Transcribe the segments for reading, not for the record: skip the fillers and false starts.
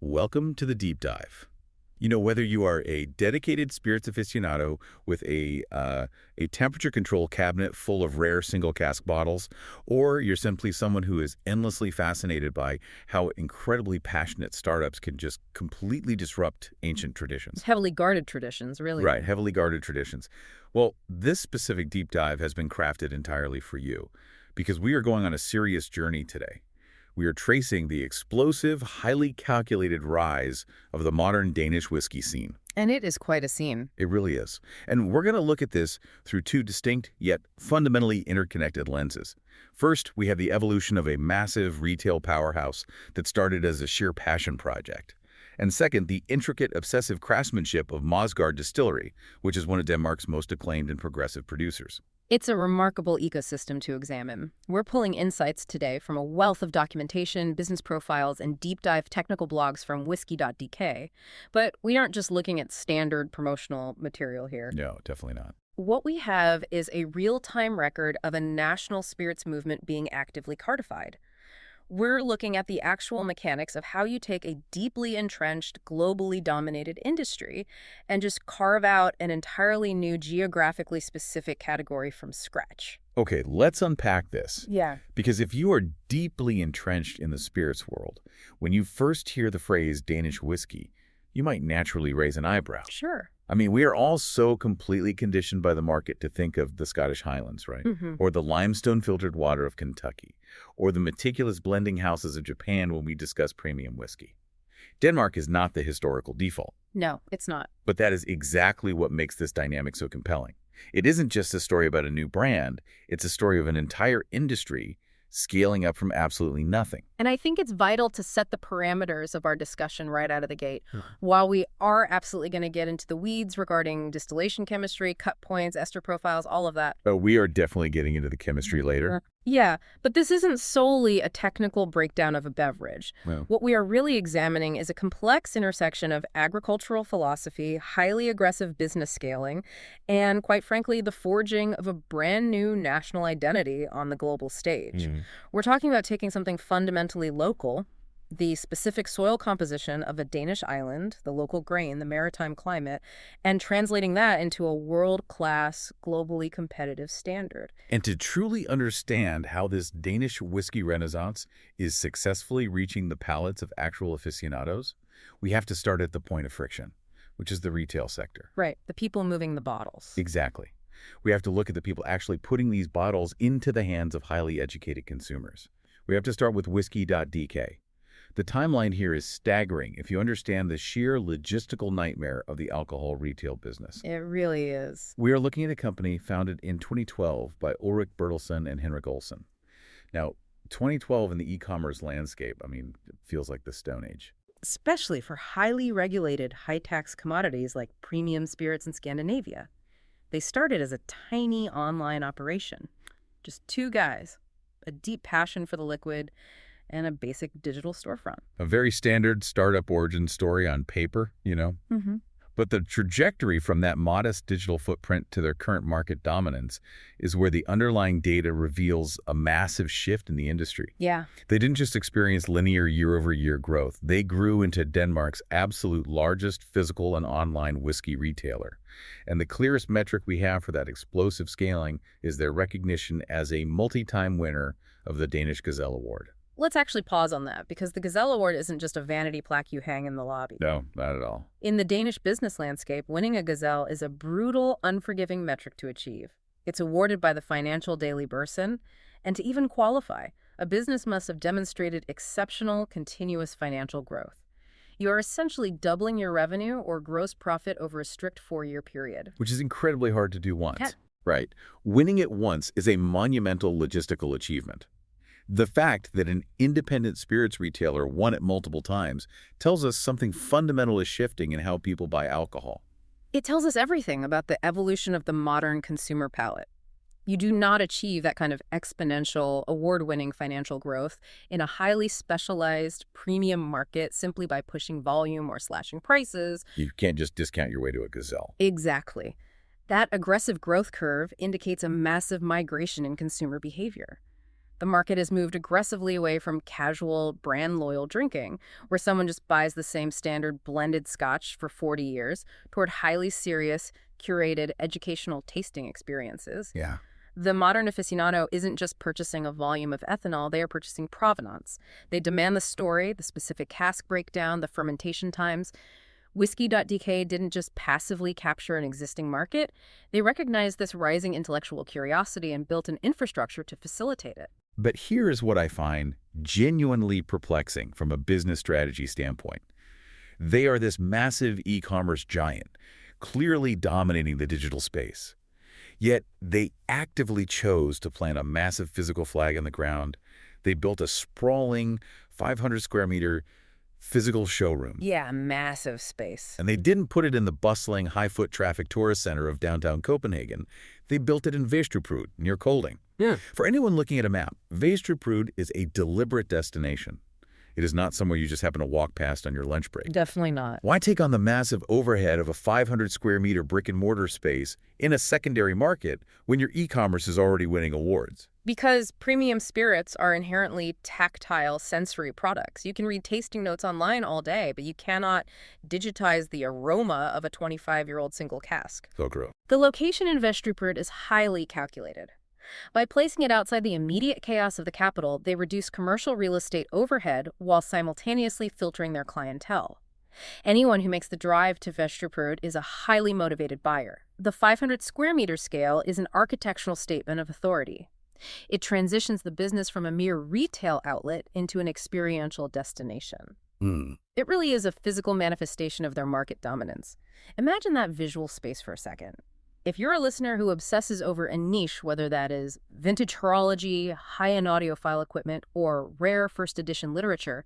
Welcome to the deep dive. Whether you are a dedicated spirits aficionado with a temperature control cabinet full of rare single cask bottles, or you're simply someone who is endlessly fascinated by how incredibly passionate startups can just completely disrupt ancient traditions. Heavily guarded traditions, really. Right, heavily guarded traditions. Well, this specific deep dive has been crafted entirely for you because we are going on a serious journey today. We are tracing the explosive, highly calculated rise of the modern Danish whiskey scene. And it is quite a scene. It really is. And we're going to look at this through two distinct yet fundamentally interconnected lenses. First, we have the evolution of a massive retail powerhouse that started as a sheer passion project. And second, the intricate, obsessive craftsmanship of Mosgaard Distillery, which is one of Denmark's most acclaimed and progressive producers. It's a remarkable ecosystem to examine. We're pulling insights today from a wealth of documentation, business profiles, and deep dive technical blogs from Whisky.dk. But we aren't just looking at standard promotional material here. No, definitely not. What we have is a real-time record of a national spirits movement being actively cartified. We're looking at the actual mechanics of how you take a deeply entrenched, globally dominated industry and just carve out an entirely new geographically specific category from scratch. Okay, let's unpack this. Yeah. Because if you are deeply entrenched in the spirits world, when you first hear the phrase Danish whiskey, you might naturally raise an eyebrow. Sure. I mean, we are all so completely conditioned by the market to think of the Scottish Highlands, right? Or the limestone-filtered water of Kentucky, or the meticulous blending houses of Japan when we discuss premium whiskey. Denmark is not the historical default. No, it's not. But that is exactly what makes this dynamic so compelling. It isn't just a story about a new brand, it's a story of an entire industry scaling up from absolutely nothing. And I think it's vital to set the parameters of our discussion right out of the gate. While we are absolutely going to get into the weeds regarding distillation chemistry, cut points, ester profiles, all of that. Oh, we are definitely getting into the chemistry later. Yeah, but this isn't solely a technical breakdown of a beverage. Well. What we are really examining is a complex intersection of agricultural philosophy, highly aggressive business scaling, and quite frankly, the forging of a brand new national identity on the global stage. We're talking about taking something fundamentally local, the specific soil composition of a Danish island, the local grain, the maritime climate, and translating that into a world-class, globally competitive standard. And to truly understand how this Danish whiskey renaissance is successfully reaching the palates of actual aficionados, we have to start at the point of friction, which is the retail sector. Right, the people moving the bottles. Exactly. We have to look at the people actually putting these bottles into the hands of highly educated consumers. We have to start with Whisky.dk. The timeline here is staggering if you understand the sheer logistical nightmare of the alcohol retail business. It really is. We are looking at a company founded in 2012 by Ulrik Bertelsen and Henrik Olsen. Now, 2012 in the e-commerce landscape, it feels like the Stone Age. Especially for highly regulated, high-tax commodities like premium spirits in Scandinavia. They started as a tiny online operation. Just two guys, a deep passion for the liquid, and a basic digital storefront. A very standard startup origin story on paper, But the trajectory from that modest digital footprint to their current market dominance is where the underlying data reveals a massive shift in the industry. Yeah. They didn't just experience linear year-over-year growth. They grew into Denmark's absolute largest physical and online whiskey retailer. And the clearest metric we have for that explosive scaling is their recognition as a multi-time winner of the Danish Gazelle Award. Let's actually pause on that, because the Gazelle Award isn't just a vanity plaque you hang in the lobby. No, not at all. In the Danish business landscape, winning a Gazelle is a brutal, unforgiving metric to achieve. It's awarded by the Financial Daily Børsen, and to even qualify, a business must have demonstrated exceptional, continuous financial growth. You are essentially doubling your revenue or gross profit over a strict 4-year period. Which is incredibly hard to do once. Right. Winning it once is a monumental logistical achievement. The fact that an independent spirits retailer won it multiple times tells us something fundamental is shifting in how people buy alcohol. It tells us everything about the evolution of the modern consumer palate. You do not achieve that kind of exponential, award-winning financial growth in a highly specialized premium market simply by pushing volume or slashing prices. You can't just discount your way to a Gazelle. Exactly. That aggressive growth curve indicates a massive migration in consumer behavior. The market has moved aggressively away from casual, brand-loyal drinking, where someone just buys the same standard blended scotch for 40 years, toward highly serious, curated, educational tasting experiences. Yeah. The modern aficionado isn't just purchasing a volume of ethanol, they are purchasing provenance. They demand the story, the specific cask breakdown, the fermentation times. Whisky.dk didn't just passively capture an existing market, they recognized this rising intellectual curiosity and built an infrastructure to facilitate it. But here's what I find genuinely perplexing from a business strategy standpoint. They are this massive e-commerce giant, clearly dominating the digital space. Yet they actively chose to plant a massive physical flag in the ground. They built a sprawling 500 square meter physical showroom. Yeah, massive space. And they didn't put it in the bustling, high-foot traffic tourist center of downtown Copenhagen. They built it in Vestruprud, near Kolding. Yeah. For anyone looking at a map, Vestruprud is a deliberate destination. It is not somewhere you just happen to walk past on your lunch break. Definitely not. Why take on the massive overhead of a 500 square meter brick-and-mortar space in a secondary market when your e-commerce is already winning awards? Because premium spirits are inherently tactile, sensory products. You can read tasting notes online all day, but you cannot digitize the aroma of a 25-year-old single cask. So true. The location in Vestruprud is highly calculated. By placing it outside the immediate chaos of the capital, they reduce commercial real estate overhead while simultaneously filtering their clientele. Anyone who makes the drive to Vestruprud is a highly motivated buyer. The 500 square meter scale is an architectural statement of authority. It transitions the business from a mere retail outlet into an experiential destination. It really is a physical manifestation of their market dominance. Imagine that visual space for a second. If you're a listener who obsesses over a niche, whether that is vintage horology, high-end audiophile equipment, or rare first edition literature,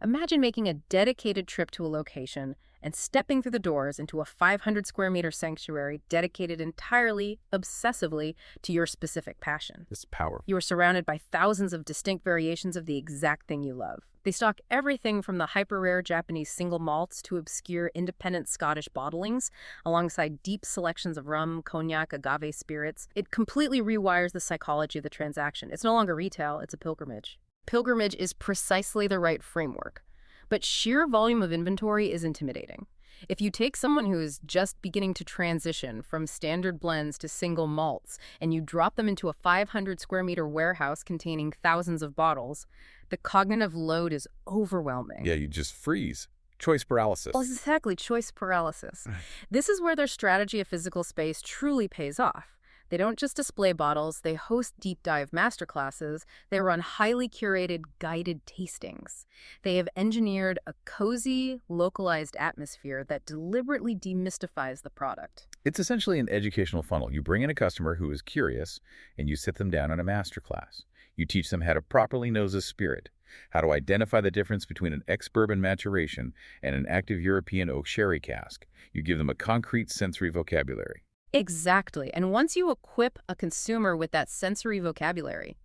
imagine making a dedicated trip to a location and stepping through the doors into a 500 square meter sanctuary dedicated entirely, obsessively, to your specific passion. It's powerful. You are surrounded by thousands of distinct variations of the exact thing you love. They stock everything from the hyper-rare Japanese single malts to obscure independent Scottish bottlings, alongside deep selections of rum, cognac, agave spirits. It completely rewires the psychology of the transaction. It's no longer retail, it's a pilgrimage. Pilgrimage is precisely the right framework. But sheer volume of inventory is intimidating. If you take someone who is just beginning to transition from standard blends to single malts and you drop them into a 500 square meter warehouse containing thousands of bottles, the cognitive load is overwhelming. Yeah, you just freeze. Choice paralysis. Well, exactly, choice paralysis. This is where their strategy of physical space truly pays off. They don't just display bottles, they host deep dive masterclasses, they run highly curated guided tastings. They have engineered a cozy, localized atmosphere that deliberately demystifies the product. It's essentially an educational funnel. You bring in a customer who is curious and you sit them down on a masterclass. You teach them how to properly nose a spirit, how to identify the difference between an ex-bourbon maturation and an active European oak sherry cask. You give them a concrete sensory vocabulary. Exactly. And once you equip a consumer with that sensory vocabulary,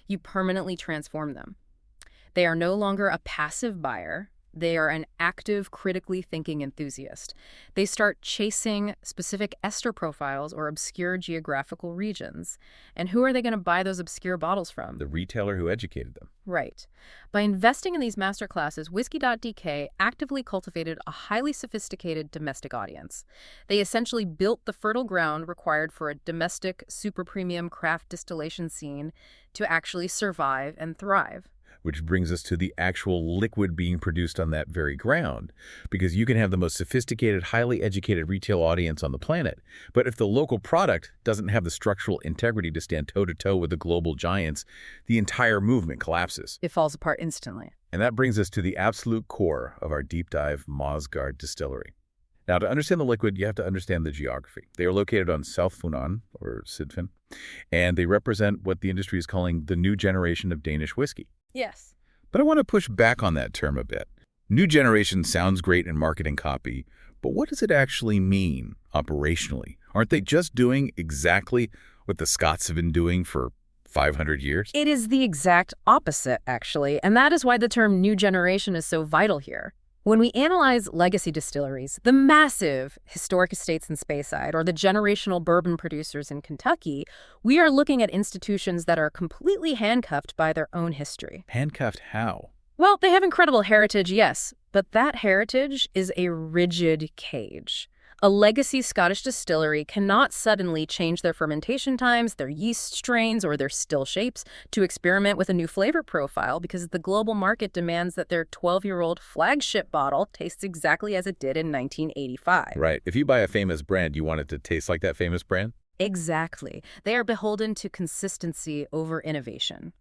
you permanently transform them. They are no longer a passive buyer. They are an active, critically thinking enthusiast. They start chasing specific ester profiles or obscure geographical regions. And who are they going to buy those obscure bottles from? The retailer who educated them. Right. By investing in these masterclasses, Whisky.dk actively cultivated a highly sophisticated domestic audience. They essentially built the fertile ground required for a domestic, super premium craft distillation scene to actually survive and thrive. Which brings us to the actual liquid being produced on that very ground. Because you can have the most sophisticated, highly educated retail audience on the planet, but if the local product doesn't have the structural integrity to stand toe-to-toe with the global giants, the entire movement collapses. It falls apart instantly. And that brings us to the absolute core of our deep dive Mosgaard Distillery. Now, to understand the liquid, you have to understand the geography. They are located on South Funan, or Sydfyn, and they represent what the industry is calling the new generation of Danish whiskey. Yes. But I want to push back on that term a bit. New generation sounds great in marketing copy, but what does it actually mean operationally? Aren't they just doing exactly what the Scots have been doing for 500 years? It is the exact opposite, actually, and that is why the term new generation is so vital here. When we analyze legacy distilleries, the massive historic estates in Speyside or the generational bourbon producers in Kentucky, we are looking at institutions that are completely handcuffed by their own history. Handcuffed how? Well, they have incredible heritage, yes, but that heritage is a rigid cage. A legacy Scottish distillery cannot suddenly change their fermentation times, their yeast strains, or their still shapes to experiment with a new flavor profile because the global market demands that their 12-year-old flagship bottle tastes exactly as it did in 1985. Right. If you buy a famous brand, you want it to taste like that famous brand? Exactly. They are beholden to consistency over innovation.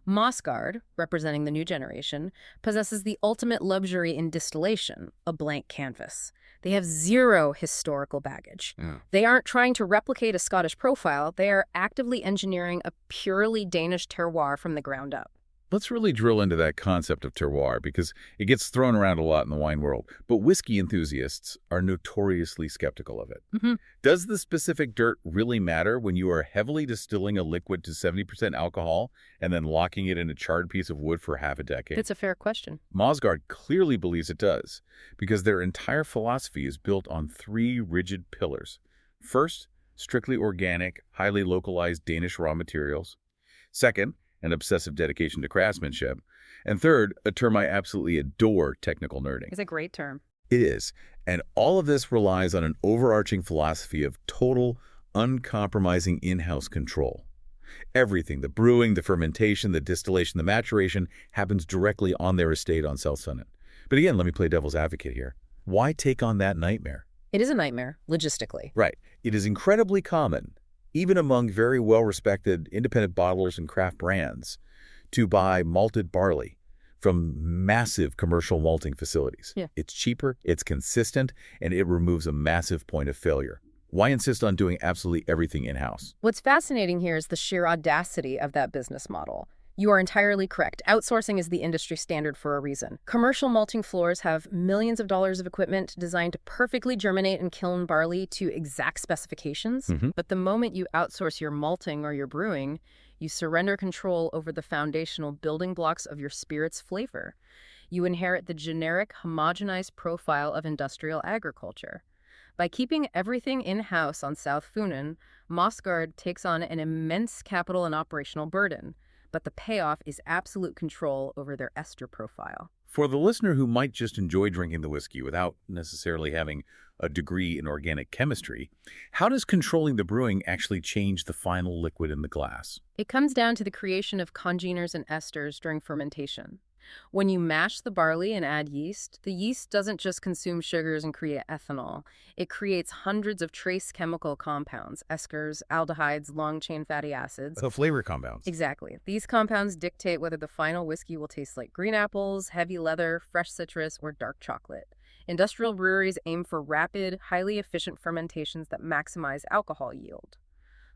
Mosgaard, representing the new generation, possesses the ultimate luxury in distillation, a blank canvas. They have zero historical baggage. Yeah. They aren't trying to replicate a Scottish profile. They are actively engineering a purely Danish terroir from the ground up. Let's really drill into that concept of terroir because it gets thrown around a lot in the wine world, but whiskey enthusiasts are notoriously skeptical of it. Does the specific dirt really matter when you are heavily distilling a liquid to 70% alcohol and then locking it in a charred piece of wood for half a decade? That's a fair question. Mosgaard clearly believes it does because their entire philosophy is built on three rigid pillars. First, strictly organic, highly localized Danish raw materials. Second, an obsessive dedication to craftsmanship. And third, a term I absolutely adore, technical nerding. It's a great term. It is. And all of this relies on an overarching philosophy of total, uncompromising in-house control. Everything, the brewing, the fermentation, the distillation, the maturation, happens directly on their estate on South Sunnet. But again, let me play devil's advocate here. Why take on that nightmare? It is a nightmare, logistically. Right. It is incredibly common, even among very well-respected independent bottlers and craft brands, to buy malted barley from massive commercial malting facilities. Yeah. It's cheaper, it's consistent, and it removes a massive point of failure. Why insist on doing absolutely everything in-house? What's fascinating here is the sheer audacity of that business model. You are entirely correct. Outsourcing is the industry standard for a reason. Commercial malting floors have millions of dollars of equipment designed to perfectly germinate and kiln barley to exact specifications. But the moment you outsource your malting or your brewing, you surrender control over the foundational building blocks of your spirit's flavor. You inherit the generic, homogenized profile of industrial agriculture. By keeping everything in-house on South Funen, Mosgaard takes on an immense capital and operational burden. But the payoff is absolute control over their ester profile. For the listener who might just enjoy drinking the whiskey without necessarily having a degree in organic chemistry, how does controlling the brewing actually change the final liquid in the glass? It comes down to the creation of congeners and esters during fermentation. When you mash the barley and add yeast, the yeast doesn't just consume sugars and create ethanol. It creates hundreds of trace chemical compounds, esters, aldehydes, long-chain fatty acids. The flavor compounds. Exactly. These compounds dictate whether the final whiskey will taste like green apples, heavy leather, fresh citrus, or dark chocolate. Industrial breweries aim for rapid, highly efficient fermentations that maximize alcohol yield.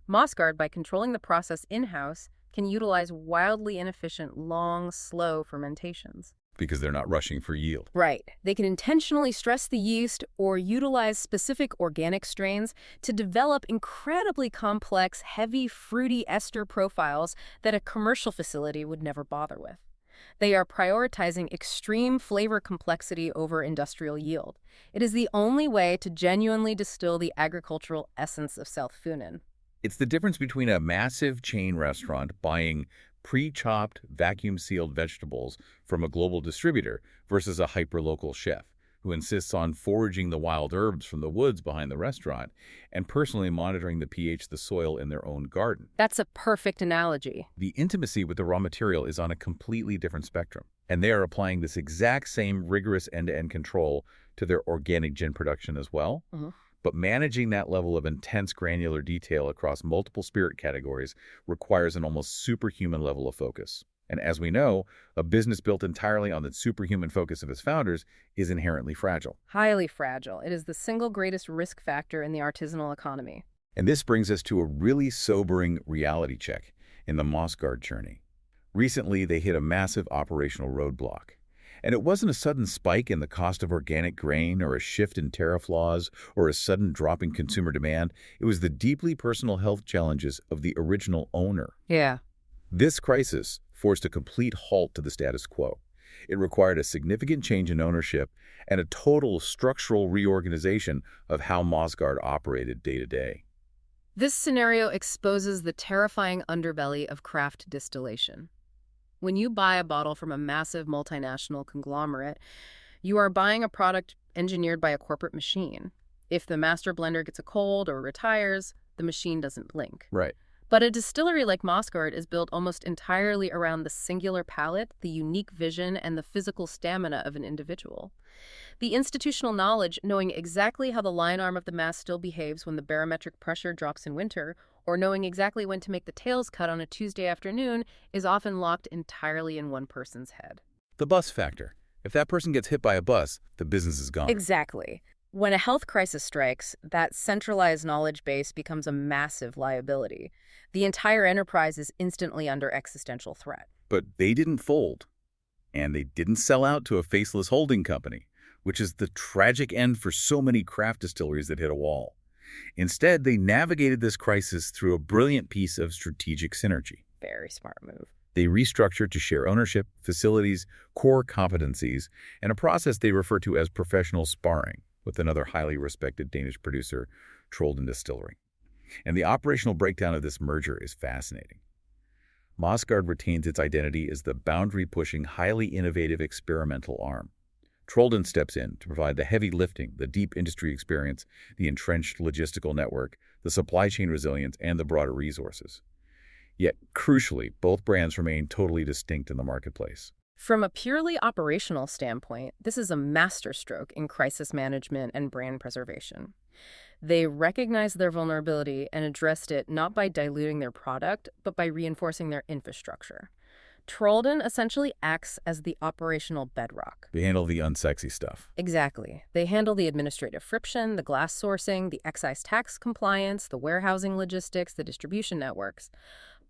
Mosgaard, by controlling the process in-house, can utilize wildly inefficient, long, slow fermentations. Because they're not rushing for yield. Right. They can intentionally stress the yeast or utilize specific organic strains to develop incredibly complex, heavy, fruity ester profiles that a commercial facility would never bother with. They are prioritizing extreme flavor complexity over industrial yield. It is the only way to genuinely distill the agricultural essence of South Funen. It's the difference between a massive chain restaurant buying pre-chopped, vacuum-sealed vegetables from a global distributor versus a hyper-local chef who insists on foraging the wild herbs from the woods behind the restaurant and personally monitoring the pH of the soil in their own garden. That's a perfect analogy. The intimacy with the raw material is on a completely different spectrum, and they are applying this exact same rigorous end-to-end control to their organic gin production as well. But managing that level of intense granular detail across multiple spirit categories requires an almost superhuman level of focus. And as we know, a business built entirely on the superhuman focus of its founders is inherently fragile. Highly fragile. It is the single greatest risk factor in the artisanal economy. And this brings us to a really sobering reality check in the Mosgaard journey. Recently, they hit a massive operational roadblock. And it wasn't a sudden spike in the cost of organic grain or a shift in tariff laws or a sudden drop in consumer demand. It was the deeply personal health challenges of the original owner. Yeah. This crisis forced a complete halt to the status quo. It required a significant change in ownership and a total structural reorganization of how Mosgaard operated day to day. This scenario exposes the terrifying underbelly of craft distillation. When you buy a bottle from a massive multinational conglomerate, you are buying a product engineered by a corporate machine. If the master blender gets a cold or retires, the machine doesn't blink. Right. But a distillery like Mosgaard is built almost entirely around the singular palate, the unique vision, and the physical stamina of an individual. The institutional knowledge, knowing exactly how the line arm of the mast still behaves when the barometric pressure drops in winter, or knowing exactly when to make the tails cut on a Tuesday afternoon, is often locked entirely in one person's head. The bus factor. If that person gets hit by a bus, the business is gone. Exactly. When a health crisis strikes, that centralized knowledge base becomes a massive liability. The entire enterprise is instantly under existential threat. But they didn't fold, and they didn't sell out to a faceless holding company, which is the tragic end for so many craft distilleries that hit a wall. Instead, they navigated this crisis through a brilliant piece of strategic synergy. Very smart move. They restructured to share ownership, facilities, core competencies, and a process they refer to as professional sparring with another highly respected Danish producer, Trolden Distillery. And the operational breakdown of this merger is fascinating. Mosgaard retains its identity as the boundary-pushing, highly innovative experimental arm. Trolden steps in to provide the heavy lifting, the deep industry experience, the entrenched logistical network, the supply chain resilience, and the broader resources. Yet, crucially, both brands remain totally distinct in the marketplace. From a purely operational standpoint, this is a masterstroke in crisis management and brand preservation. They recognized their vulnerability and addressed it not by diluting their product, but by reinforcing their infrastructure. Trolden essentially acts as the operational bedrock. They handle the unsexy stuff. Exactly. They handle the administrative friction, the glass sourcing, the excise tax compliance, the warehousing logistics, the distribution networks.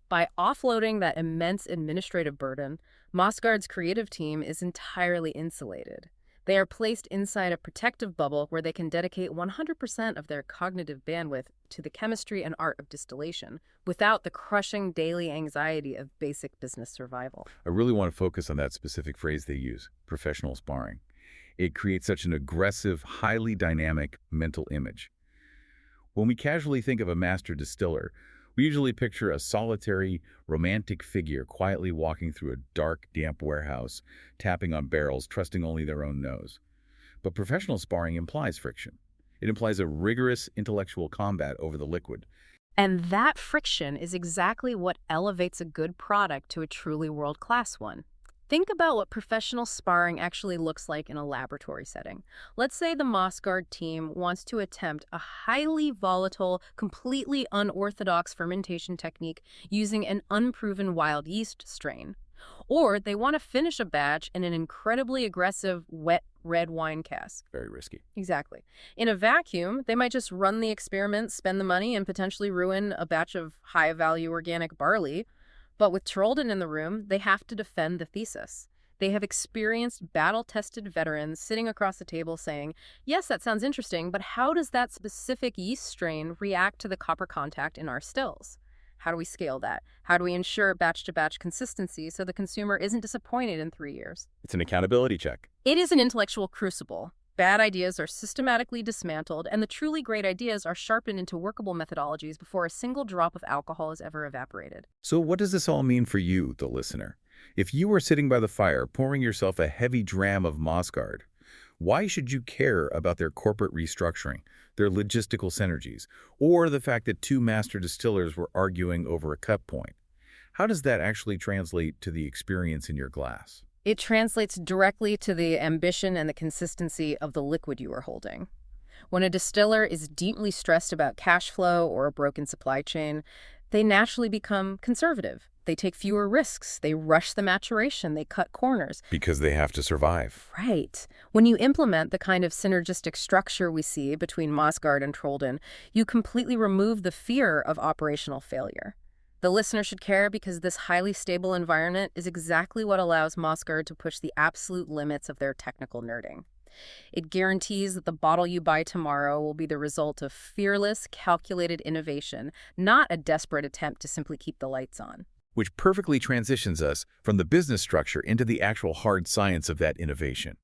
By offloading that immense administrative burden, Mosgaard's creative team is entirely insulated. They are placed inside a protective bubble where they can dedicate 100% of their cognitive bandwidth to the chemistry and art of distillation without the crushing daily anxiety of basic business survival. I really want to focus on that specific phrase they use, professional sparring. It creates such an aggressive, highly dynamic mental image. When we casually think of a master distiller, we usually picture a solitary, romantic figure quietly walking through a dark, damp warehouse, tapping on barrels, trusting only their own nose. But professional sparring implies friction. It implies a rigorous intellectual combat over the liquid. And that friction is exactly what elevates a good product to a truly world-class one. Think about what professional sparring actually looks like in a laboratory setting. Let's say the Mosgaard team wants to attempt a highly volatile, completely unorthodox fermentation technique using an unproven wild yeast strain. Or they want to finish a batch in an incredibly aggressive, wet red wine cask. Very risky. Exactly. In a vacuum, they might just run the experiment, spend the money, and potentially ruin a batch of high-value organic barley. But with Trolden in the room, they have to defend the thesis. They have experienced, battle-tested veterans sitting across the table saying, yes, that sounds interesting, but how does that specific yeast strain react to the copper contact in our stills? How do we scale that? How do we ensure batch-to-batch consistency so the consumer isn't disappointed in 3 years? It's an accountability check. It is an intellectual crucible. Bad ideas are systematically dismantled, and the truly great ideas are sharpened into workable methodologies before a single drop of alcohol is ever evaporated. So what does this all mean for you, the listener? If you were sitting by the fire, pouring yourself a heavy dram of Mosgaard, why should you care about their corporate restructuring, their logistical synergies, or the fact that two master distillers were arguing over a cut point? How does that actually translate to the experience in your glass? It translates directly to the ambition and the consistency of the liquid you are holding. When a distiller is deeply stressed about cash flow or a broken supply chain, they naturally become conservative. They take fewer risks. They rush the maturation. They cut corners. Because they have to survive. Right. When you implement the kind of synergistic structure we see between Mosgaard and Trolden, you completely remove the fear of operational failure. The listener should care because this highly stable environment is exactly what allows Mosgaard to push the absolute limits of their technical nerding. It guarantees that the bottle you buy tomorrow will be the result of fearless, calculated innovation, not a desperate attempt to simply keep the lights on. which perfectly transitions us from the business structure into the actual hard science of that innovation.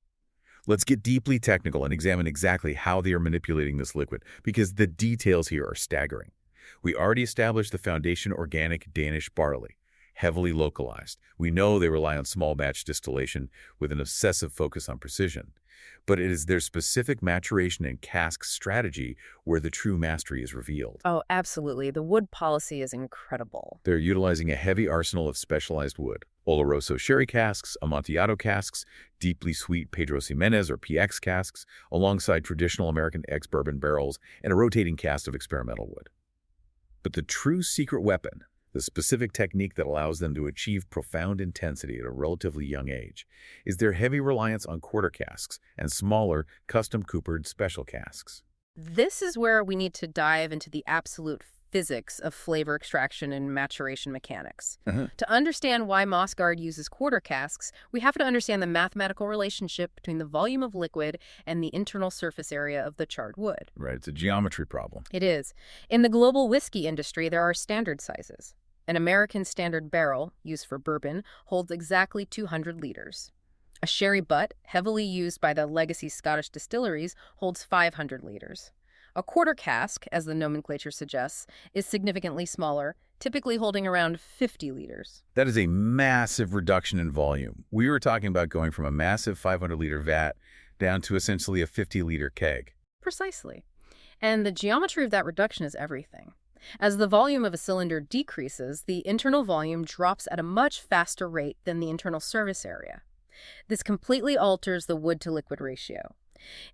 Let's get deeply technical and examine exactly how they are manipulating this liquid, because the details here are staggering. We already established the foundation organic Danish barley, heavily localized. We know they rely on small batch distillation with an obsessive focus on precision. But it is their specific maturation and cask strategy where the true mastery is revealed. Oh, absolutely. The wood policy is incredible. They're utilizing a heavy arsenal of specialized wood. Oloroso sherry casks, Amontillado casks, deeply sweet Pedro Ximénez or PX casks, alongside traditional American ex-bourbon barrels and a rotating cast of experimental wood. But the true secret weapon, the specific technique that allows them to achieve profound intensity at a relatively young age, is their heavy reliance on quarter casks and smaller, custom-coopered special casks. This is where we need to dive into the absolute physics of flavor extraction and maturation mechanics. To understand why Mosgaard uses quarter casks, we have to understand the mathematical relationship between the volume of liquid and the internal surface area of the charred wood. Right, it's a geometry problem. It is. In the global whiskey industry, there are standard sizes. An American standard barrel, used for bourbon, holds exactly 200 liters. A sherry butt, heavily used by the legacy Scottish distilleries, holds 500 liters. A quarter cask, as the nomenclature suggests, is significantly smaller, typically holding around 50 liters. That is a massive reduction in volume. We were talking about going from a massive 500-liter vat down to essentially a 50-liter keg. Precisely. And the geometry of that reduction is everything. As the volume of a cylinder decreases, the internal volume drops at a much faster rate than the internal surface area. This completely alters the wood-to-liquid ratio.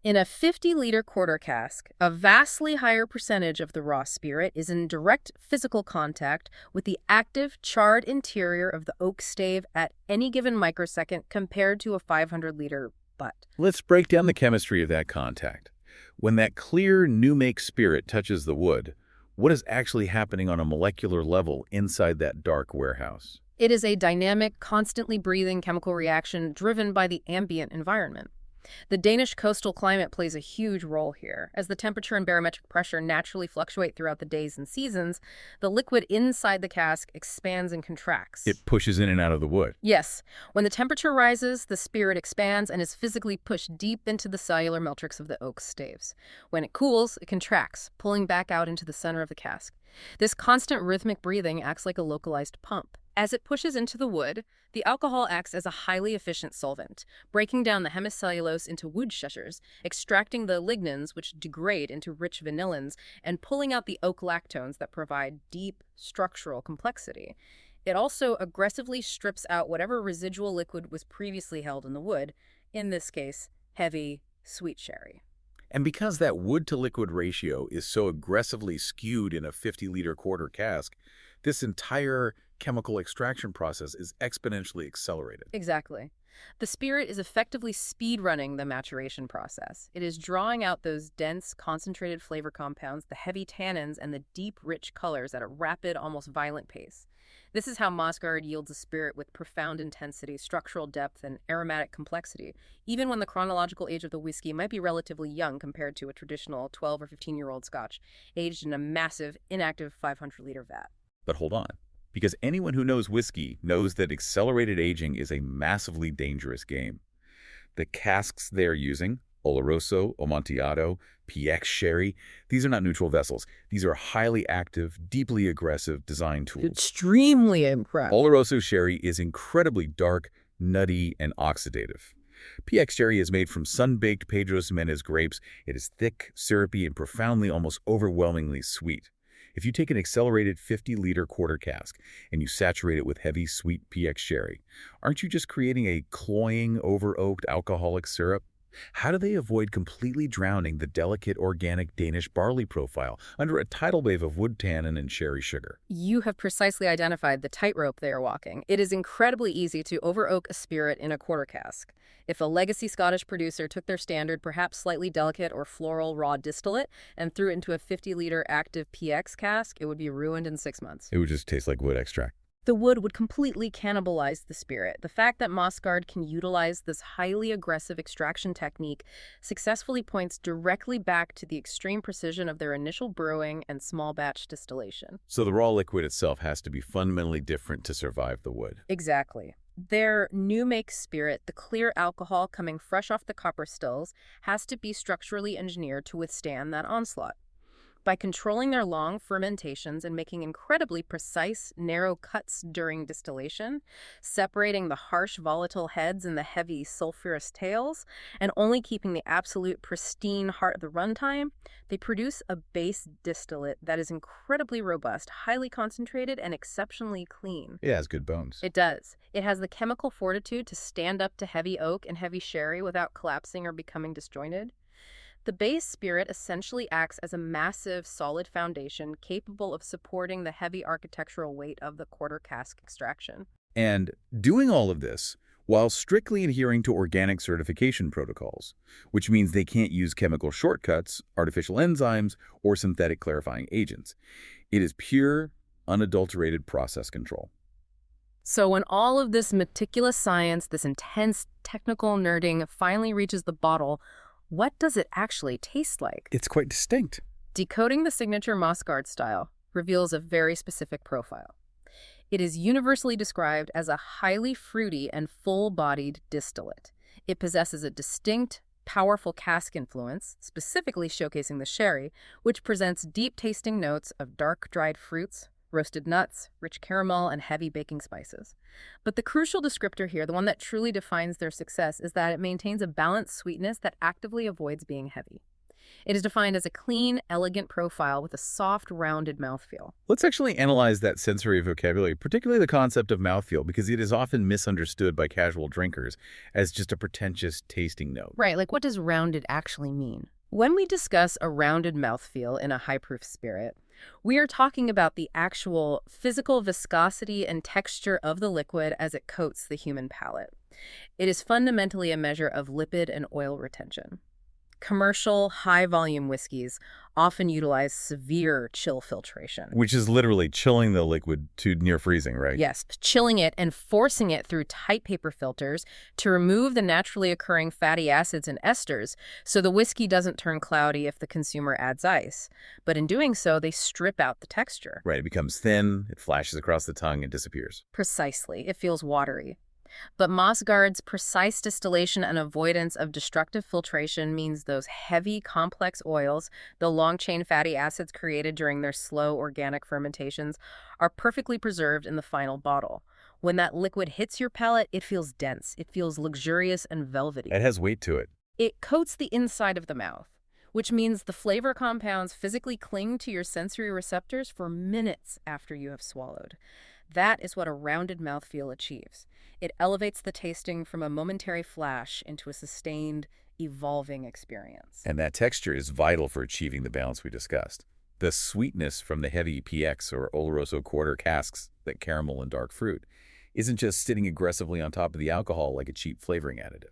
In a 50-liter quarter cask, a vastly higher percentage of the raw spirit is in direct physical contact with the active, charred interior of the oak stave at any given microsecond compared to a 500-liter butt. Let's break down the chemistry of that contact. When that clear, new-make spirit touches the wood, what is actually happening on a molecular level inside that dark warehouse? It is a dynamic, constantly breathing chemical reaction driven by the ambient environment. The Danish coastal climate plays a huge role here. As the temperature and barometric pressure naturally fluctuate throughout the days and seasons, the liquid inside the cask expands and contracts. It pushes in and out of the wood. Yes. When the temperature rises, the spirit expands and is physically pushed deep into the cellular matrix of the oak staves. When it cools, it contracts, pulling back out into the center of the cask. This constant rhythmic breathing acts like a localized pump. As it pushes into the wood, the alcohol acts as a highly efficient solvent, breaking down the hemicellulose into wood sugars, extracting the lignins which degrade into rich vanillins, and pulling out the oak lactones that provide deep structural complexity. It also aggressively strips out whatever residual liquid was previously held in the wood, in this case, heavy, sweet sherry. And because that wood-to-liquid ratio is so aggressively skewed in a 50-liter quarter cask, this entire chemical extraction process is exponentially accelerated. Exactly. The spirit is effectively speed-running the maturation process. It is drawing out those dense, concentrated flavor compounds, the heavy tannins, and the deep, rich colors at a rapid, almost violent pace. This is how Mosgaard yields a spirit with profound intensity, structural depth, and aromatic complexity, even when the chronological age of the whiskey might be relatively young compared to a traditional 12 or 15-year-old Scotch, aged in a massive, inactive 500-liter vat. But hold on, because anyone who knows whiskey knows that accelerated aging is a massively dangerous game. The casks they are using, Oloroso, Amontillado, PX sherry, these are not neutral vessels. These are highly active, deeply aggressive design tools. Extremely impressive. Oloroso sherry is incredibly dark, nutty, and oxidative. PX sherry is made from sun-baked Pedro Ximénez grapes. It is thick, syrupy, and profoundly, almost overwhelmingly sweet. If you take an accelerated 50-liter quarter cask and you saturate it with heavy, sweet PX sherry, aren't you just creating a cloying, over-oaked alcoholic syrup? How do they avoid completely drowning the delicate, organic Danish barley profile under a tidal wave of wood tannin and sherry sugar? You have precisely identified the tightrope they are walking. It is incredibly easy to over-oak a spirit in a quarter cask. If a legacy Scottish producer took their standard, perhaps slightly delicate or floral raw distillate and threw it into a 50-liter active PX cask, it would be ruined in 6 months. It would just taste like wood extract. The wood would completely cannibalize the spirit. The fact that Mosgaard can utilize this highly aggressive extraction technique successfully points directly back to the extreme precision of their initial brewing and small batch distillation. So the raw liquid itself has to be fundamentally different to survive the wood. Exactly. Their new make spirit, the clear alcohol coming fresh off the copper stills, has to be structurally engineered to withstand that onslaught. By controlling their long fermentations and making incredibly precise, narrow cuts during distillation, separating the harsh, volatile heads and the heavy, sulfurous tails, and only keeping the absolute pristine heart of the runtime, they produce a base distillate that is incredibly robust, highly concentrated, and exceptionally clean. It has good bones. It does. It has the chemical fortitude to stand up to heavy oak and heavy sherry without collapsing or becoming disjointed. The base spirit essentially acts as a massive, solid foundation capable of supporting the heavy architectural weight of the quarter cask extraction. And doing all of this while strictly adhering to organic certification protocols, which means they can't use chemical shortcuts, artificial enzymes, or synthetic clarifying agents. It is pure, unadulterated process control. So when all of this meticulous science, this intense technical nerding finally reaches the bottle, what does it actually taste like? It's quite distinct. Decoding the signature Mosgaard style reveals a very specific profile. It is universally described as a highly fruity and full-bodied distillate. It possesses a distinct, powerful cask influence, specifically showcasing the sherry, which presents deep-tasting notes of dark, dried fruits, roasted nuts, rich caramel, and heavy baking spices. But the crucial descriptor here, the one that truly defines their success, is that it maintains a balanced sweetness that actively avoids being heavy. It is defined as a clean, elegant profile with a soft, rounded mouthfeel. Let's actually analyze that sensory vocabulary, particularly the concept of mouthfeel, because it is often misunderstood by casual drinkers as just a pretentious tasting note. Right, like what does rounded actually mean? When we discuss a rounded mouthfeel in a high-proof spirit, we are talking about the actual physical viscosity and texture of the liquid as it coats the human palate. It is fundamentally a measure of lipid and oil retention. Commercial, high-volume whiskeys often utilize severe chill filtration. Which is literally chilling the liquid to near freezing, right? Yes, chilling it and forcing it through tight paper filters to remove the naturally occurring fatty acids and esters so the whiskey doesn't turn cloudy if the consumer adds ice. But in doing so, they strip out the texture. Right, it becomes thin, it flashes across the tongue, and disappears. Precisely. It feels watery. But Mosgaard's precise distillation and avoidance of destructive filtration means those heavy, complex oils, the long-chain fatty acids created during their slow organic fermentations, are perfectly preserved in the final bottle. When that liquid hits your palate, it feels dense. It feels luxurious and velvety. It has weight to it. It coats the inside of the mouth, which means the flavor compounds physically cling to your sensory receptors for minutes after you have swallowed. That is what a rounded mouthfeel achieves. It elevates the tasting from a momentary flash into a sustained, evolving experience. And that texture is vital for achieving the balance we discussed. The sweetness from the heavy PX or Oloroso quarter casks, that caramel and dark fruit, isn't just sitting aggressively on top of the alcohol like a cheap flavoring additive.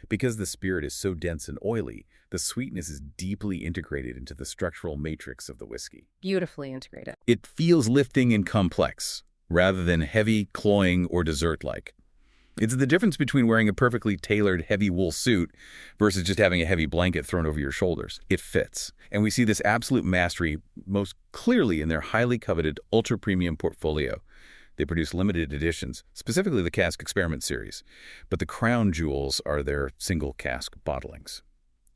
Because the spirit is so dense and oily, the sweetness is deeply integrated into the structural matrix of the whiskey. Beautifully integrated. It feels lifting and complex, rather than heavy, cloying, or dessert-like. It's the difference between wearing a perfectly tailored heavy wool suit versus just having a heavy blanket thrown over your shoulders. It fits. And we see this absolute mastery most clearly in their highly coveted ultra-premium portfolio. They produce limited editions, specifically the Cask Experiment series, but the crown jewels are their single cask bottlings.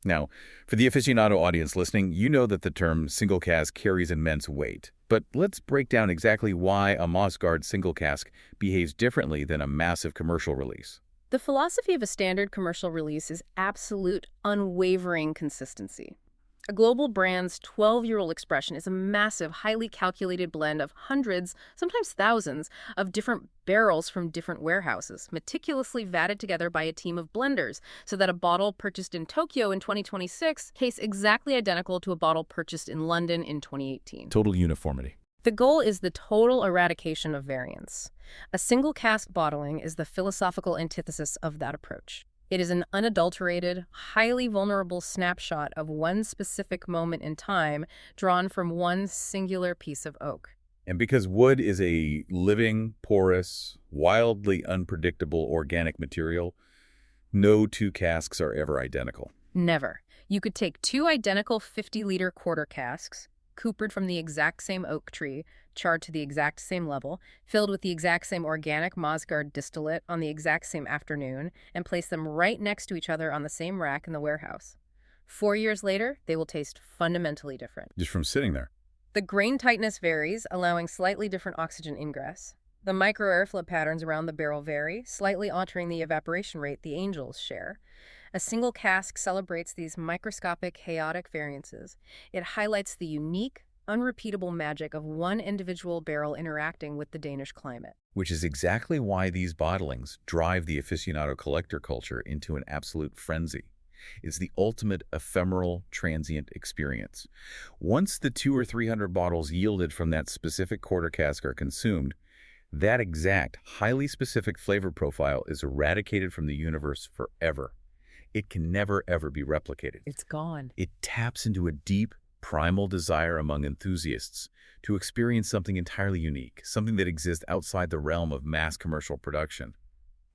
Now, for the aficionado audience listening, you know that the term single cask carries immense weight. But let's break down exactly why a Mosgaard single cask behaves differently than a massive commercial release. The philosophy of a standard commercial release is absolute, unwavering consistency. A global brand's 12-year-old expression is a massive, highly calculated blend of hundreds, sometimes thousands, of different barrels from different warehouses, meticulously vatted together by a team of blenders, so that a bottle purchased in Tokyo in 2026 tastes exactly identical to a bottle purchased in London in 2018. Total uniformity. The goal is the total eradication of variance. A single cask bottling is the philosophical antithesis of that approach. It is an unadulterated, highly vulnerable snapshot of one specific moment in time drawn from one singular piece of oak. And because wood is a living, porous, wildly unpredictable organic material, no two casks are ever identical. Never. You could take two identical 50-liter quarter casks, coopered from the exact same oak tree, charred to the exact same level, filled with the exact same organic Mosgaard distillate on the exact same afternoon, and place them right next to each other on the same rack in the warehouse. 4 years later, they will taste fundamentally different. Just from sitting there. The grain tightness varies, allowing slightly different oxygen ingress. The micro airflow patterns around the barrel vary, slightly altering the evaporation rate the angels share. A single cask celebrates these microscopic, chaotic variances. It highlights the unique, unrepeatable magic of one individual barrel interacting with the Danish climate. Which is exactly why these bottlings drive the aficionado collector culture into an absolute frenzy. It's the ultimate ephemeral, transient experience. Once the 200 or 300 bottles yielded from that specific quarter cask are consumed, that exact, highly specific flavor profile is eradicated from the universe forever. It can never, ever be replicated. It's gone. It taps into a deep, primal desire among enthusiasts to experience something entirely unique, something that exists outside the realm of mass commercial production.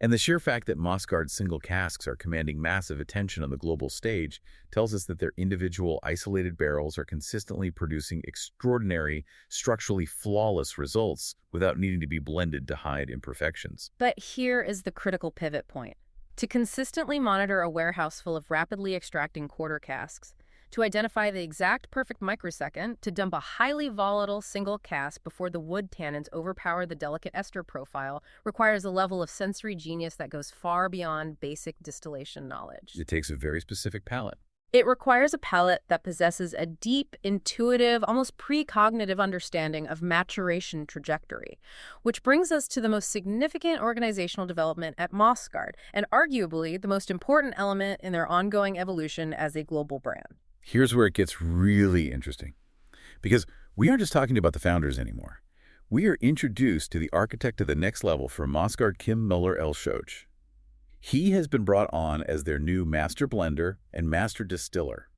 And the sheer fact that Mosgaard's single casks are commanding massive attention on the global stage tells us that their individual isolated barrels are consistently producing extraordinary, structurally flawless results without needing to be blended to hide imperfections. But here is the critical pivot point. To consistently monitor a warehouse full of rapidly extracting quarter casks, to identify the exact perfect microsecond to dump a highly volatile single cask before the wood tannins overpower the delicate ester profile requires a level of sensory genius that goes far beyond basic distillation knowledge. It takes a very specific palate. It requires a palate that possesses a deep, intuitive, almost precognitive understanding of maturation trajectory, which brings us to the most significant organizational development at Mosgaard, and arguably the most important element in their ongoing evolution as a global brand. Here's where it gets really interesting, because we aren't just talking about the founders anymore. We are introduced to the architect of the next level for Mosgaard, Kim Müller-Elschoch. He has been brought on as their new master blender and master distiller.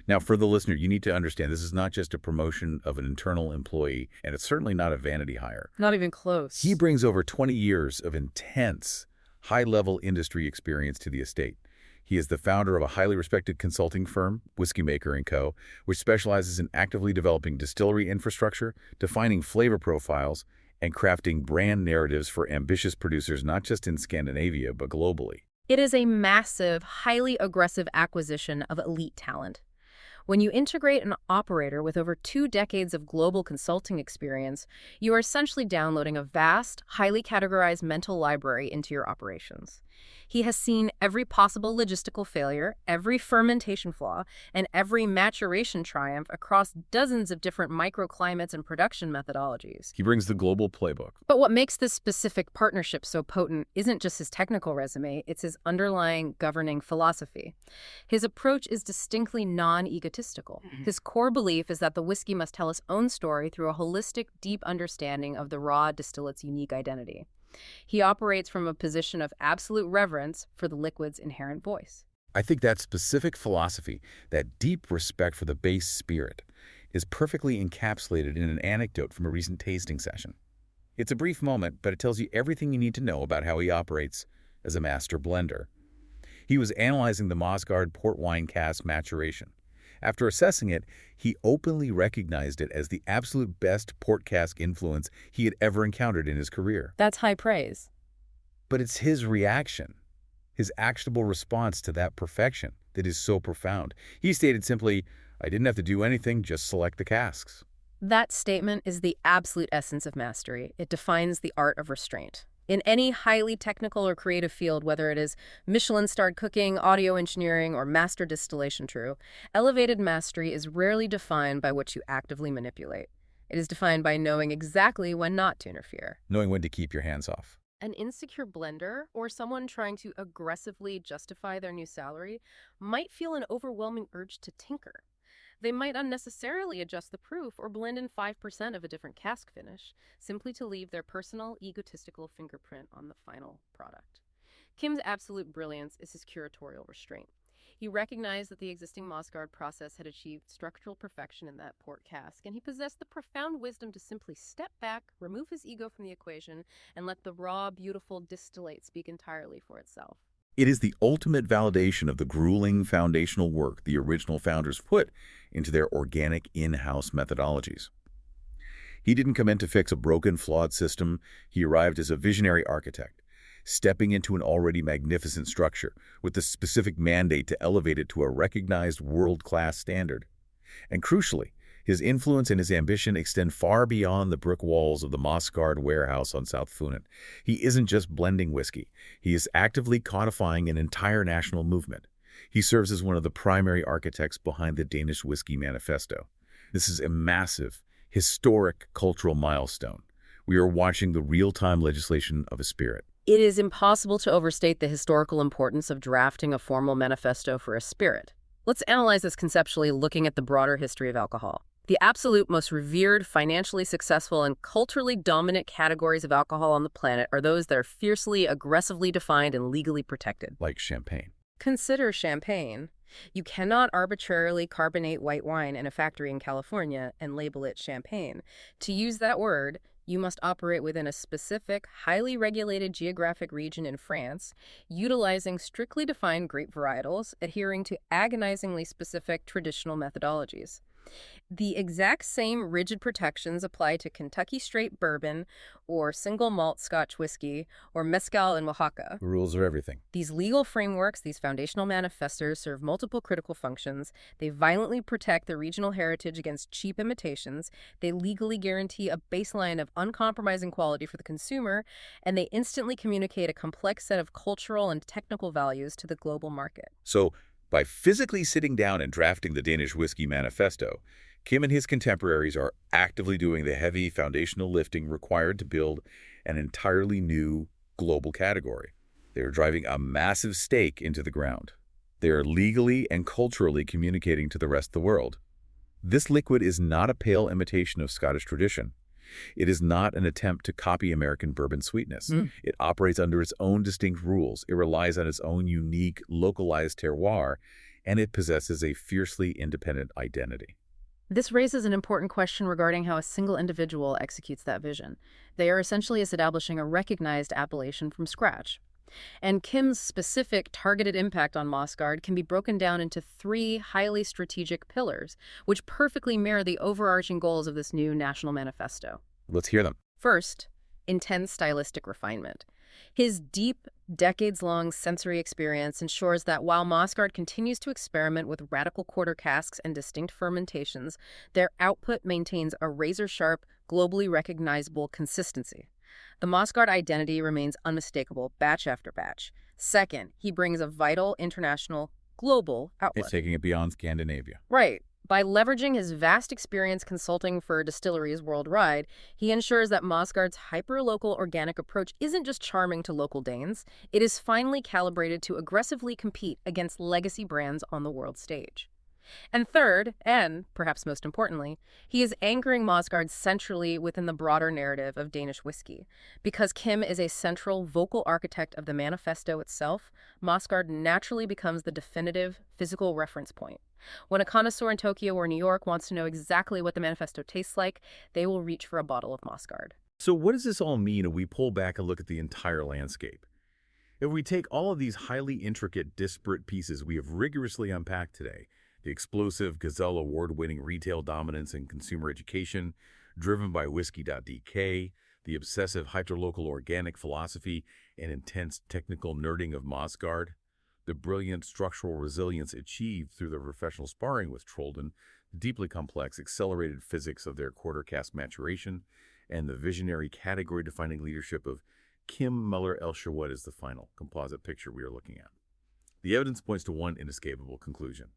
Now, for the listener, you need to understand this is not just a promotion of an internal employee, and it's certainly not a vanity hire. Not even close. He brings over 20 years of intense, high-level industry experience to the estate. He is the founder of a highly respected consulting firm, Whisky Maker & Co., which specializes in actively developing distillery infrastructure, defining flavor profiles, and crafting brand narratives for ambitious producers not just in Scandinavia, but globally. It is a massive, highly aggressive acquisition of elite talent. When you integrate an operator with over 2 decades of global consulting experience, you are essentially downloading a vast, highly categorized mental library into your operations. He has seen every possible logistical failure, every fermentation flaw, and every maturation triumph across dozens of different microclimates and production methodologies. He brings the global playbook. But what makes this specific partnership so potent isn't just his technical resume, it's his underlying governing philosophy. His approach is distinctly non-egotistical. His core belief is that the whiskey must tell its own story through a holistic, deep understanding of the raw distillate's unique identity. He operates from a position of absolute reverence for the liquid's inherent voice. I think that specific philosophy, that deep respect for the base spirit, is perfectly encapsulated in an anecdote from a recent tasting session. It's a brief moment, but it tells you everything you need to know about how he operates as a master blender. He was analyzing the Mosgaard port wine cask maturation. After assessing it, he openly recognized it as the absolute best port cask influence he had ever encountered in his career. That's high praise. But it's his reaction, his actionable response to that perfection, that is so profound. He stated simply, "I didn't have to do anything, just select the casks." That statement is the absolute essence of mastery. It defines the art of restraint. In any highly technical or creative field, whether it is Michelin-starred cooking, audio engineering, or master distillation true, elevated mastery is rarely defined by what you actively manipulate. It is defined by knowing exactly when not to interfere. Knowing when to keep your hands off. An insecure blender or someone trying to aggressively justify their new salary might feel an overwhelming urge to tinker. They might unnecessarily adjust the proof or blend in 5% of a different cask finish, simply to leave their personal, egotistical fingerprint on the final product. Kim's absolute brilliance is his curatorial restraint. He recognized that the existing Mosgaard process had achieved structural perfection in that port cask, and he possessed the profound wisdom to simply step back, remove his ego from the equation, and let the raw, beautiful distillate speak entirely for itself. It is the ultimate validation of the grueling foundational work the original founders put into their organic in-house methodologies. He didn't come in to fix a broken, flawed system. He arrived as a visionary architect, stepping into an already magnificent structure with the specific mandate to elevate it to a recognized world-class standard. And crucially, his influence and his ambition extend far beyond the brick walls of the Mosgaard warehouse on South Funen. He isn't just blending whiskey. He is actively codifying an entire national movement. He serves as one of the primary architects behind the Danish Whisky Manifesto. This is a massive, historic cultural milestone. We are watching the real-time legislation of a spirit. It is impossible to overstate the historical importance of drafting a formal manifesto for a spirit. Let's analyze this conceptually, looking at the broader history of alcohol. The absolute most revered, financially successful, and culturally dominant categories of alcohol on the planet are those that are fiercely, aggressively defined and legally protected. Like champagne. Consider champagne. You cannot arbitrarily carbonate white wine in a factory in California and label it champagne. To use that word, you must operate within a specific, highly regulated geographic region in France, utilizing strictly defined grape varietals, adhering to agonizingly specific traditional methodologies. The exact same rigid protections apply to Kentucky straight bourbon or single malt Scotch whiskey or mezcal in Oaxaca. The rules are everything. These legal frameworks, these foundational manifestos, serve multiple critical functions. They violently protect the regional heritage against cheap imitations. They legally guarantee a baseline of uncompromising quality for the consumer, and they instantly communicate a complex set of cultural and technical values to the global market. So, by physically sitting down and drafting the Danish Whisky Manifesto, Kim and his contemporaries are actively doing the heavy foundational lifting required to build an entirely new global category. They are driving a massive stake into the ground. They are legally and culturally communicating to the rest of the world. This liquid is not a pale imitation of Scottish tradition. It is not an attempt to copy American bourbon sweetness. It operates under its own distinct rules. It relies on its own unique, localized terroir, and it possesses a fiercely independent identity. This raises an important question regarding how a single individual executes that vision. They are essentially establishing a recognized appellation from scratch. And Kim's specific targeted impact on Mosgaard can be broken down into three highly strategic pillars, which perfectly mirror the overarching goals of this new national manifesto. Let's hear them. First, intense stylistic refinement. His deep, decades-long sensory experience ensures that while Mosgaard continues to experiment with radical quarter casks and distinct fermentations, their output maintains a razor-sharp, globally recognizable consistency. The Mosgaard identity remains unmistakable batch after batch. Second, he brings a vital, international, global outlook. It's taking it beyond Scandinavia. Right. By leveraging his vast experience consulting for distilleries worldwide, he ensures that Mosgaard's hyper-local organic approach isn't just charming to local Danes, it is finely calibrated to aggressively compete against legacy brands on the world stage. And third, and perhaps most importantly, he is anchoring Mosgaard centrally within the broader narrative of Danish whiskey. Because Kim is a central vocal architect of the manifesto itself, Mosgaard naturally becomes the definitive physical reference point. When a connoisseur in Tokyo or New York wants to know exactly what the manifesto tastes like, they will reach for a bottle of Mosgaard. So what does this all mean if we pull back and look at the entire landscape? If we take all of these highly intricate, disparate pieces we have rigorously unpacked today, the explosive Gazelle award-winning retail dominance and consumer education, driven by Whisky.dk, the obsessive hyperlocal organic philosophy and intense technical nerding of Mosgaard, the brilliant structural resilience achieved through their professional sparring with Trolden, the deeply complex accelerated physics of their quarter cask maturation, and the visionary category-defining leadership of Kim Muller-Elsherwood is the final composite picture we are looking at. The evidence points to one inescapable conclusion.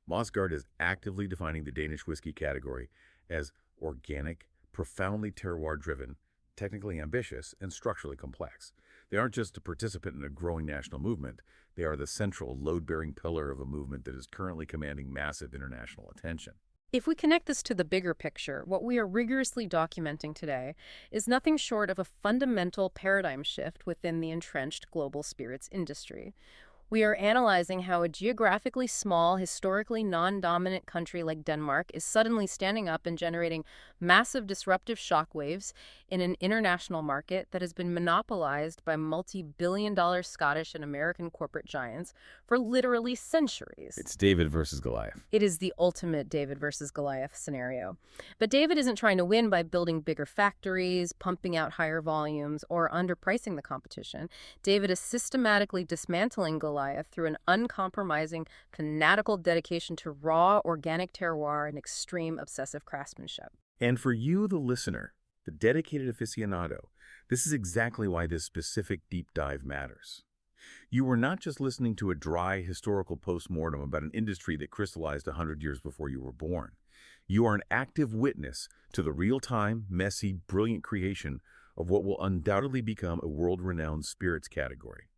Mosgaard is actively defining the Danish whiskey category as organic, profoundly terroir-driven, technically ambitious, and structurally complex. They aren't just a participant in a growing national movement. They are the central, load-bearing pillar of a movement that is currently commanding massive international attention. If we connect this to the bigger picture, what we are rigorously documenting today is nothing short of a fundamental paradigm shift within the entrenched global spirits industry. We are analyzing how a geographically small, historically non-dominant country like Denmark is suddenly standing up and generating massive disruptive shockwaves in an international market that has been monopolized by multi-billion-dollar Scottish and American corporate giants for literally centuries. It's David versus Goliath. It is the ultimate David versus Goliath scenario. But David isn't trying to win by building bigger factories, pumping out higher volumes, or underpricing the competition. David is systematically dismantling Goliath through an uncompromising, fanatical dedication to raw, organic terroir and extreme obsessive craftsmanship. And for you, the listener, the dedicated aficionado, this is exactly why this specific deep dive matters. You were not just listening to a dry historical postmortem about an industry that crystallized 100 years before you were born. You are an active witness to the real-time, messy, brilliant creation of what will undoubtedly become a world-renowned spirits category.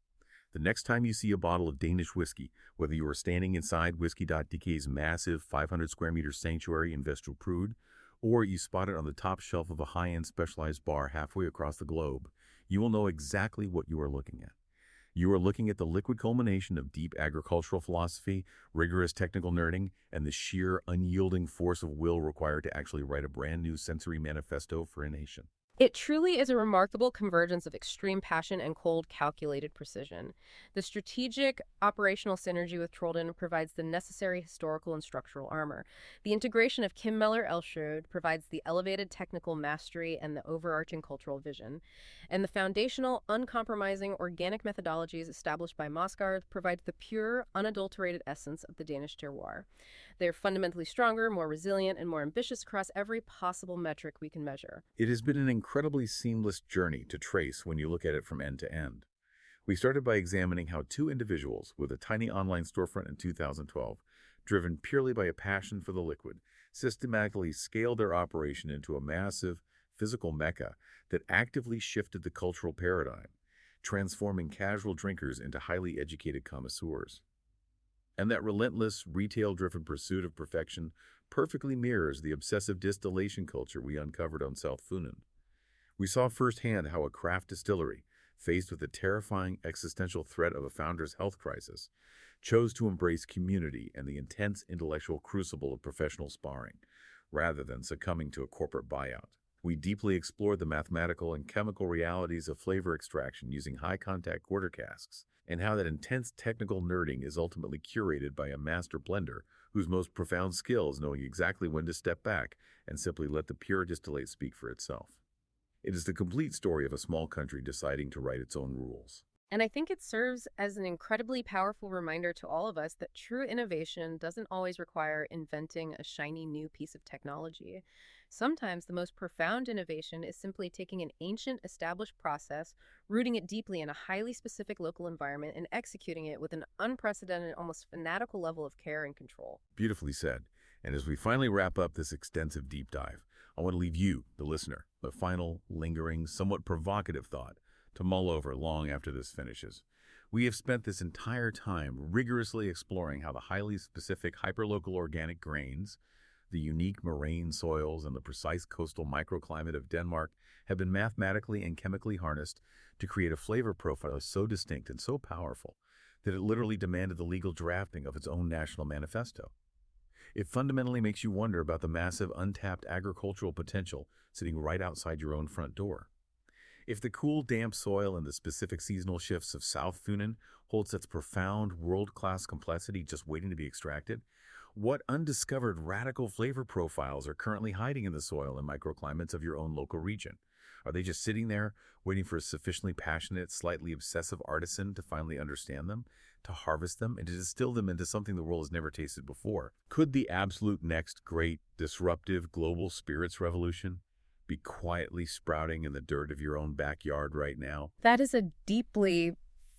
The next time you see a bottle of Danish whiskey, whether you are standing inside Whisky.dk's massive 500-square-meter sanctuary in Vestre Prude, or you spot it on the top shelf of a high-end specialized bar halfway across the globe, you will know exactly what you are looking at. You are looking at the liquid culmination of deep agricultural philosophy, rigorous technical nerding, and the sheer, unyielding force of will required to actually write a brand new sensory manifesto for a nation. It truly is a remarkable convergence of extreme passion and cold, calculated precision. The strategic, operational synergy with Trolden provides the necessary historical and structural armor. The integration of Kim Møller-Elsrud provides the elevated technical mastery and the overarching cultural vision. And the foundational, uncompromising, organic methodologies established by Mosgaard provide the pure, unadulterated essence of the Danish terroir. They're fundamentally stronger, more resilient, and more ambitious across every possible metric we can measure. It has been an incredibly seamless journey to trace when you look at it from end to end. We started by examining how two individuals with a tiny online storefront in 2012, driven purely by a passion for the liquid, systematically scaled their operation into a massive, physical mecca that actively shifted the cultural paradigm, transforming casual drinkers into highly educated connoisseurs. And that relentless, retail-driven pursuit of perfection perfectly mirrors the obsessive distillation culture we uncovered on South Funen. We saw firsthand how a craft distillery, faced with the terrifying existential threat of a founder's health crisis, chose to embrace community and the intense intellectual crucible of professional sparring, rather than succumbing to a corporate buyout. We deeply explored the mathematical and chemical realities of flavor extraction using high-contact quarter casks, and how that intense technical nerding is ultimately curated by a master blender whose most profound skill is knowing exactly when to step back and simply let the pure distillate speak for itself. It is the complete story of a small country deciding to write its own rules. And I think it serves as an incredibly powerful reminder to all of us that true innovation doesn't always require inventing a shiny new piece of technology. Sometimes the most profound innovation is simply taking an ancient, established process, rooting it deeply in a highly specific local environment, and executing it with an unprecedented, almost fanatical level of care and control. Beautifully said. And as we finally wrap up this extensive deep dive, I want to leave you, the listener, a final, lingering, somewhat provocative thought to mull over long after this finishes. We have spent this entire time rigorously exploring how the highly specific hyperlocal organic grains, the unique moraine soils, and the precise coastal microclimate of Denmark have been mathematically and chemically harnessed to create a flavor profile so distinct and so powerful that it literally demanded the legal drafting of its own national manifesto. It fundamentally makes you wonder about the massive untapped agricultural potential sitting right outside your own front door. If the cool, damp soil and the specific seasonal shifts of South Funen hold such profound, world-class complexity just waiting to be extracted, what undiscovered radical flavor profiles are currently hiding in the soil and microclimates of your own local region? Are they just sitting there, waiting for a sufficiently passionate, slightly obsessive artisan to finally understand them, to harvest them, and to distill them into something the world has never tasted before? Could the absolute next great, disruptive, global spirits revolution be quietly sprouting in the dirt of your own backyard right now? That is a deeply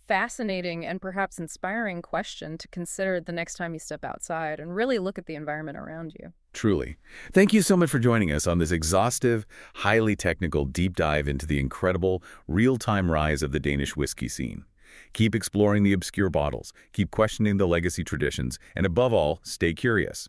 fascinating and perhaps inspiring question to consider the next time you step outside and really look at the environment around you. Truly. Thank you so much for joining us on this exhaustive, highly technical deep dive into the incredible, real-time rise of the Danish whiskey scene. Keep exploring the obscure bottles, keep questioning the legacy traditions, and above all, stay curious.